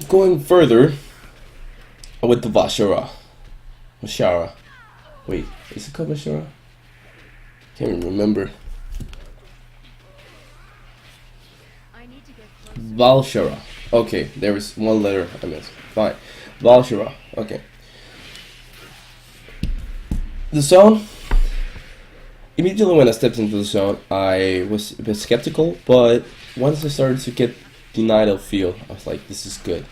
going further with the Vashara. Wait, is it called Vashara? Can't even remember. Valshara. Okay, there was one letter I missed. Fine. Valshara. Okay. The zone. Immediately when I stepped into the zone, I was a bit skeptical, but once I started to get the Nidal feel, I was like, this is good.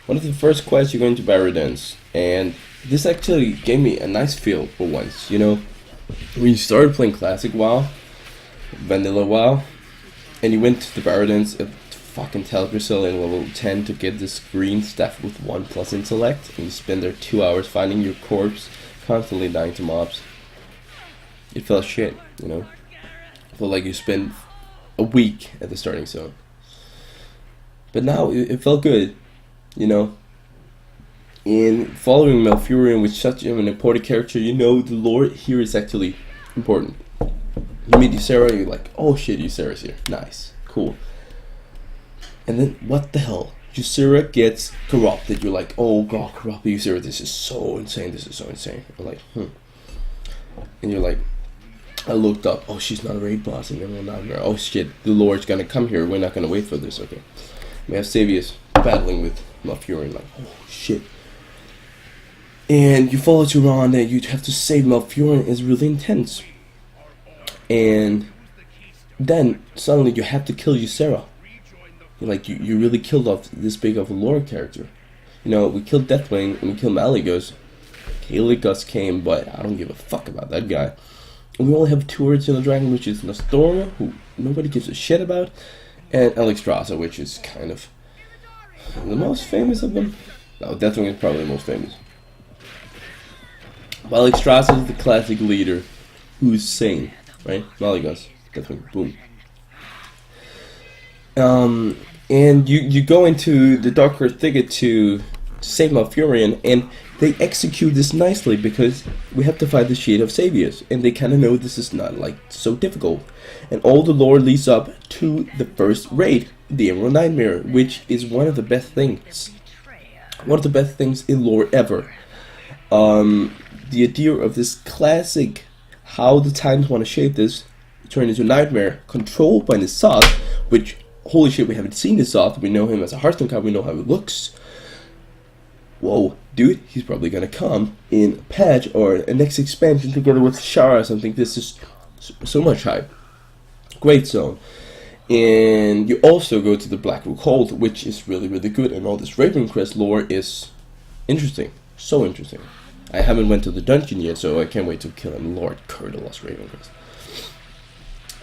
One of the first quests, you're going to Baradens, and this actually gave me a nice feel for once, you know? When you started playing Classic WoW, Vanilla WoW, and you went to the Baradens, it fucking tells yourself in level 10 to get this green staff with 1+ intellect, and you spend there 2 hours finding your corpse, constantly dying to mobs. It felt shit, you know? It felt like you spent a week at the starting zone. But now, it felt good, you know? In following Malfurion with such an important character, you know the lore here is actually important. You meet Ysera, you're like, oh shit, Ysera's here. Nice, cool. And then, what the hell? Ysera gets corrupted. You're like, oh god, corrupted Ysera, this is so insane, this is so insane. I'm like, And you're like, I looked up, oh, she's not a raid boss, and then Nightmare. Oh shit, the Lord's gonna come here, we're not gonna wait for this, okay. We have Savius battling with Malfurion, like, oh shit. And you follow around and you have to save Malfurion is really intense. And then suddenly you have to kill Ysera. You're like, you really killed off this big of a lore character. You know, we killed Deathwing and we killed Malygos. Kalicos came, but I don't give a fuck about that guy. And we only have 2 Original Dragon, which is Nostorma, who nobody gives a shit about, and Alexstrasza, which is kind of the most famous of them. No, Deathwing is probably the most famous. But Alexstrasza is the classic leader who's sane, right? Malygos, Deathwing, boom. And you go into the Darker Thicket to save Malfurion, and they execute this nicely because we have to fight the Shade of Savius, and they kind of know this is not like so difficult. And all the lore leads up to the first raid, the Emerald Nightmare, which is one of the best things. One of the best things in lore ever. The idea of this classic, how the Titans want to shape this, turn into Nightmare, controlled by Nissath, which, holy shit, we haven't seen Nissath, we know him as a Hearthstone card, we know how he looks. Whoa, dude, he's probably gonna come in a patch or a next expansion together with Shara or something. This is so much hype. Great zone. And you also go to the Blackroot Hold, which is really, really good, and all this Ravencrest lore is interesting. So interesting. I haven't went to the dungeon yet, so I can't wait to kill him, Lord Curdalos Ravencrest.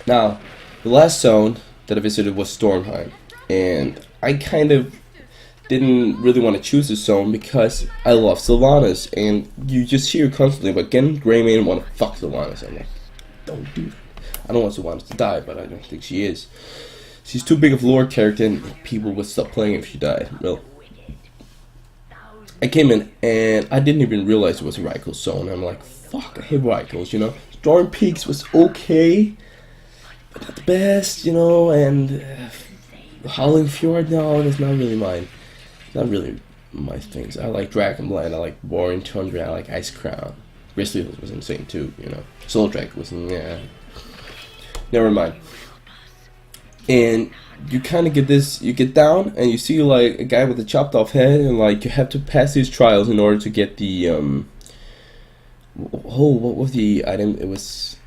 Now, the last zone that I visited was Stormheim, and I kind of didn't really want to choose this zone because I love Sylvanas, and you just hear constantly, but again, Greymane want to fuck Sylvanas. I'm like, don't do that. I don't want Sylvanas to die, but I don't think she is. She's too big of a lore character, and people would stop playing if she died. Well, I came in, and I didn't even realize it was a Raikou zone. I'm like, fuck, I hate Raikous, you know? Storm Peaks was okay, but not the best, you know, and Howling Fjord, no, that's not really mine. Not really my things. I like Dragonblight, I like Boring Tundra, I like Ice Crown. Grizzly Hills was insane too, you know. Soul Drake was, yeah. Never mind. And you kind of get this, you get down and you see like a guy with a chopped off head, and like you have to pass these trials in order to get the, what was the item? It was,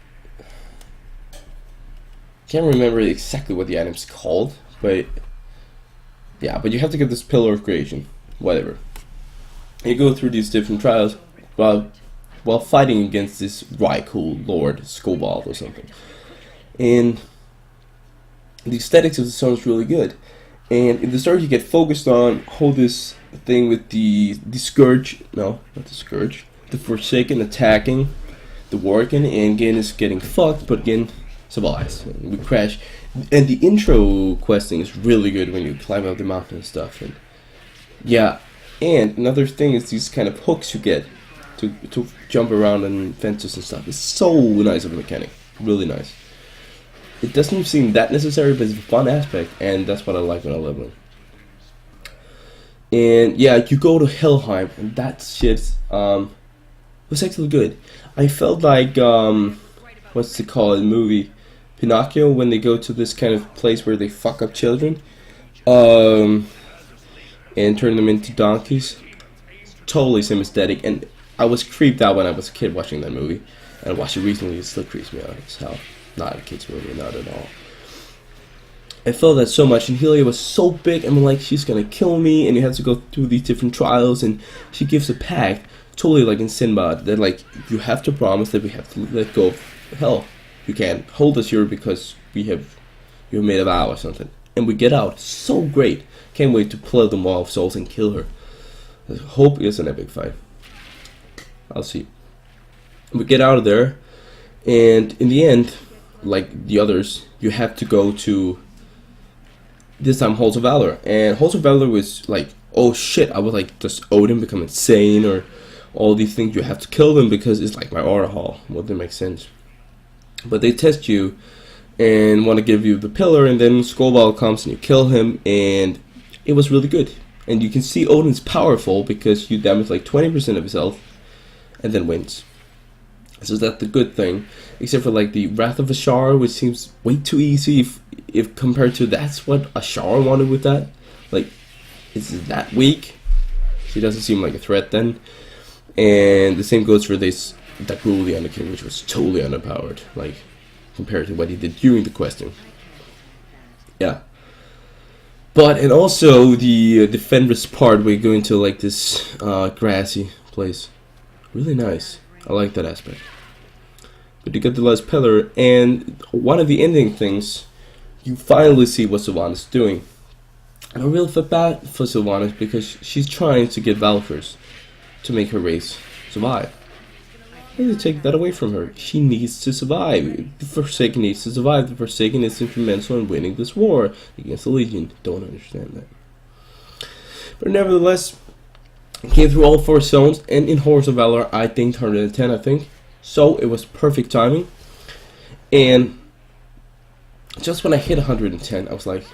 can't remember exactly what the item's called, but yeah, but you have to get this Pillar of Creation, whatever. And you go through these different trials while fighting against this Raikou Lord, Skobald or something. And the aesthetics of the zone is really good. And in the start you get focused on hold this thing with the Scourge, no, not the Scourge, the Forsaken attacking the Worgen, and Gin is getting fucked, but Gin survives. And we crash. And the intro questing is really good when you climb up the mountain and stuff. And yeah, and another thing is these kind of hooks you get to jump around on fences and stuff. It's so nice of a mechanic, really nice. It doesn't seem that necessary, but it's a fun aspect, and that's what I like when I level. And yeah, you go to Helheim, and that shit was actually good. I felt like what's it called in the movie Pinocchio, when they go to this kind of place where they fuck up children and turn them into donkeys. Totally same aesthetic, and I was creeped out when I was a kid watching that movie, and I watched it recently. It still creeps me out as hell. Not a kid's movie, not at all. I felt that so much, and Helia was so big, and I'm like, she's gonna kill me, and you have to go through these different trials, and she gives a pact, totally like in Sinbad, that like, you have to promise that we have to let go of hell. You can't hold us here because you've made a vow or something. And we get out. So great. Can't wait to play the Maw of Souls and kill her. I hope it's an epic fight. I'll see. We get out of there, and in the end, like the others, you have to go to this time Halls of Valor. And Halls of Valor was like, oh shit, I was like, does Odin become insane, or all these things? You have to kill them because it's like my aura hall. Well, that makes sense. But they test you and want to give you the pillar, and then Skovall comes and you kill him, and it was really good. And you can see Odin's powerful because you damage like 20% of his health and then wins. So that's the good thing, except for like the Wrath of Ashar, which seems way too easy if compared to that's what Ashar wanted with that. Like, is that weak? She doesn't seem like a threat then. And the same goes for this Dagul the Underking, which was totally underpowered, like compared to what he did during the questing. Yeah. But, and also the Defenders part where you go into like this grassy place. Really nice. I like that aspect. But you get the last pillar, and one of the ending things, you finally see what Sylvanas is doing. And I really feel bad for Sylvanas because she's trying to get Valkyrs to make her race survive. Why do you take that away from her? She needs to survive. The Forsaken needs to survive. The Forsaken is instrumental in winning this war against the Legion. Don't understand that. But nevertheless, came through all 4 zones, and in Horse of Valor I think 110, I think. So it was perfect timing. And just when I hit 110, I was like,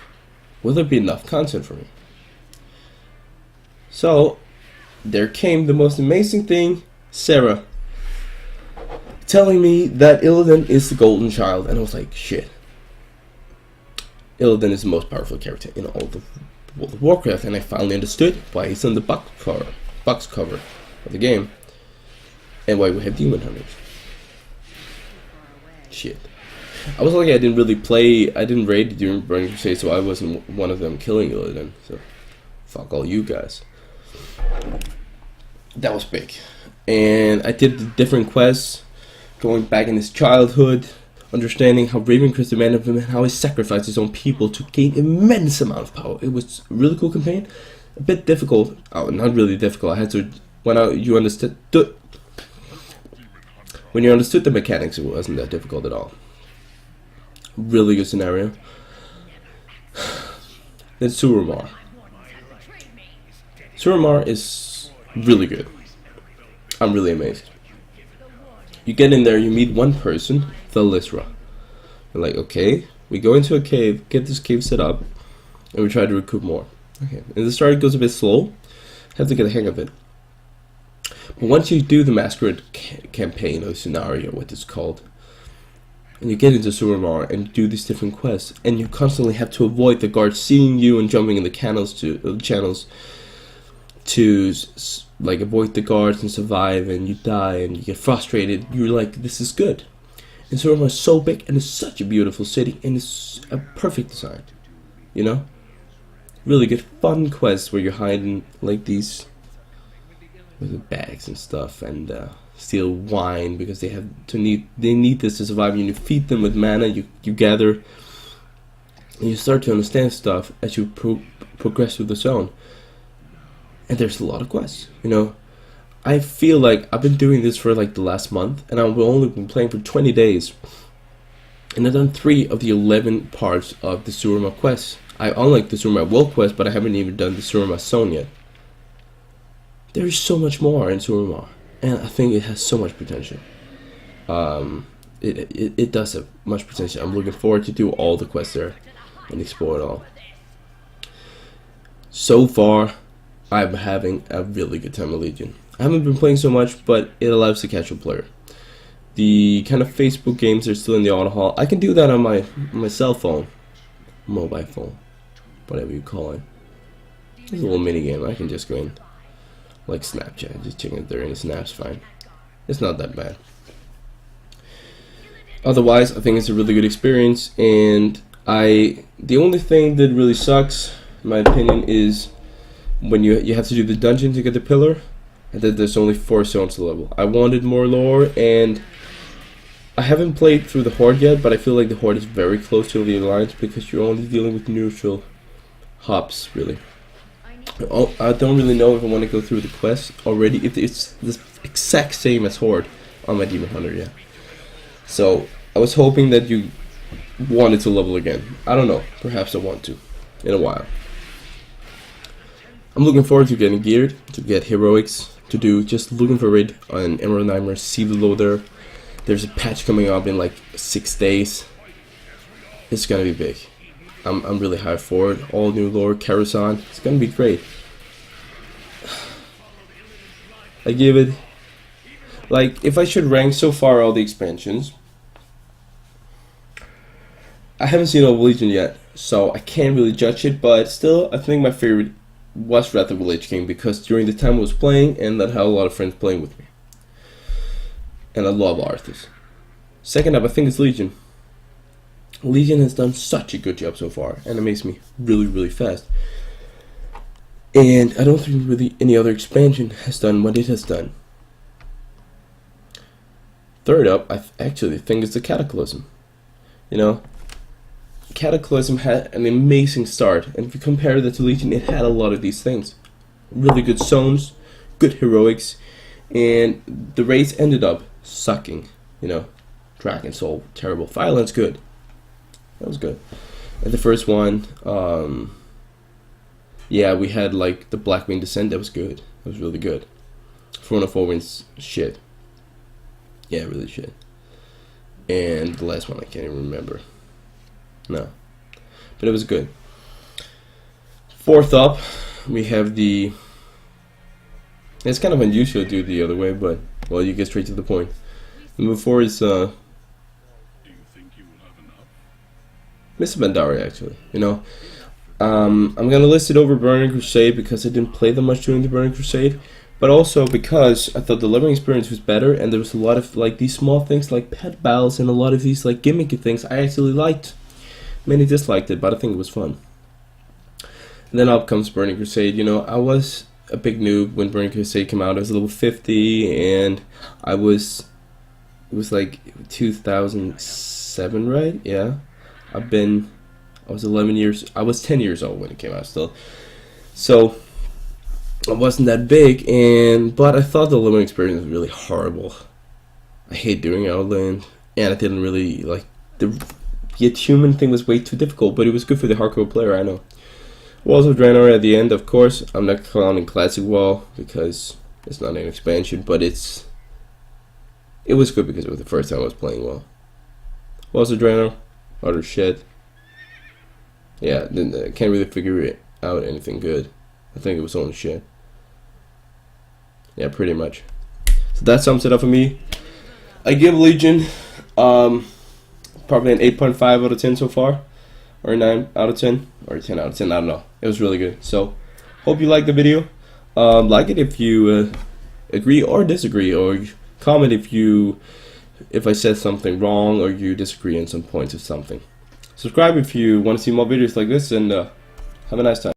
will there be enough content for me? So there came the most amazing thing, Sarah telling me that Illidan is the golden child, and I was like, shit. Illidan is the most powerful character in all the World of Warcraft, and I finally understood why he's on the box cover of the game, and why we have demon hunters. Shit. I was lucky I didn't really play, I didn't raid during Burning Crusade, so I wasn't one of them killing Illidan, so fuck all you guys. That was big. And I did the different quests, going back in his childhood, understanding how Ravencrest demanded of him and how he sacrificed his own people to gain immense amount of power. It was a really cool campaign. A bit difficult. Oh, not really difficult. I had to, when you understood the mechanics, it wasn't that difficult at all. Really good scenario. Then Suramar. Suramar is really good. I'm really amazed. You get in there, you meet one person, Thalysra. You're like, okay, we go into a cave, get this cave set up, and we try to recoup more. Okay, and the start goes a bit slow, have to get the hang of it. But once you do the Masquerade campaign or scenario, what it's called, and you get into Suramar and do these different quests, and you constantly have to avoid the guards seeing you and jumping in the channels to like avoid the guards and survive, and you die and you get frustrated. You're like, this is good. And Suramar is so big, and it's such a beautiful city, and it's a perfect design, you know. Really good fun quests where you're hiding like these with the bags and stuff, and steal wine because they need this to survive. You feed them with mana. You gather, and you start to understand stuff as you progress through the zone. And there's a lot of quests, you know. I feel like I've been doing this for like the last month, and I've only been playing for 20 days. And I've done 3 of the 11 parts of the Suramar quest. I unlike the Suramar World quest, but I haven't even done the Suramar Zone yet. There is so much more in Suramar, and I think it has so much potential. It does have much potential. I'm looking forward to do all the quests there and explore it all. So far, I'm having a really good time with Legion. I haven't been playing so much, but it allows the casual player. The kind of Facebook games are still in the auto haul. I can do that on my cell phone, mobile phone, whatever you call it. It's a little mini game. I can just go in like Snapchat, just checking if there are any snaps. Fine, it's not that bad. Otherwise, I think it's a really good experience, and the only thing that really sucks, in my opinion, is when you have to do the dungeon to get the pillar, and that there's only 4 zones to level. I wanted more lore, and I haven't played through the Horde yet, but I feel like the Horde is very close to the Alliance because you're only dealing with neutral hubs, really. I don't really know if I want to go through the quest already, if it's the exact same as Horde on my Demon Hunter yet. So I was hoping that you wanted to level again. I don't know, perhaps I want to in a while. I'm looking forward to getting geared, to get heroics, to do just looking for raid on Emerald Nightmare, see the low there. There's a patch coming up in like 6 days. It's gonna be big. I'm really high for it. All new lore, Karazhan. It's gonna be great. I give it, like, if I should rank so far all the expansions, I haven't seen all of Legion yet, so I can't really judge it, but still, I think my favorite was Wrath of the Lich King because during the time I was playing, and that had a lot of friends playing with me. And I love Arthas. Second up, I think it's Legion. Legion has done such a good job so far, and it makes me really, really fast. And I don't think really any other expansion has done what it has done. Third up, I actually think it's the Cataclysm. You know, Cataclysm had an amazing start, and if you compare that to Legion, it had a lot of these things. Really good zones, good heroics, and the raids ended up sucking. You know, Dragon Soul, terrible. Violence, good. That was good. And the first one, yeah, we had like the Blackwing Descent. That was good. That was really good. Throne of Orwin's shit. Yeah, really shit. And the last one I can't even remember. No, but it was good. Fourth up, we have the. It's kind of unusual to do it the other way, but well, you get straight to the point. Number 4 is Mr. Bandari, actually. You know, I'm gonna list it over Burning Crusade because I didn't play that much during the Burning Crusade, but also because I thought the leveling experience was better, and there was a lot of like these small things like pet battles and a lot of these like gimmicky things I actually liked. Many disliked it, but I think it was fun. And then up comes Burning Crusade. You know, I was a big noob when Burning Crusade came out. I was level 50, and it was like 2007, right? Yeah. I was 11 years, I was 10 years old when it came out still. So, I wasn't that big, but I thought the leveling experience was really horrible. I hate doing Outland, and I didn't really, like, the attunement thing was way too difficult, but it was good for the hardcore player, I know. Walls of Draenor at the end, of course. I'm not counting Classic WoW, because it's not an expansion, but it was good because it was the first time I was playing WoW. Walls of Draenor. Other shit. Yeah, then I can't really figure it out anything good. I think it was only shit. Yeah, pretty much. So that sums it up for me. I give Legion probably an 8.5 out of 10 so far, or 9 out of 10, or 10 out of 10. I don't know. It was really good. So hope you liked the video. Like it if you agree or disagree, or comment if I said something wrong or you disagree on some points of something. Subscribe if you want to see more videos like this, and have a nice time.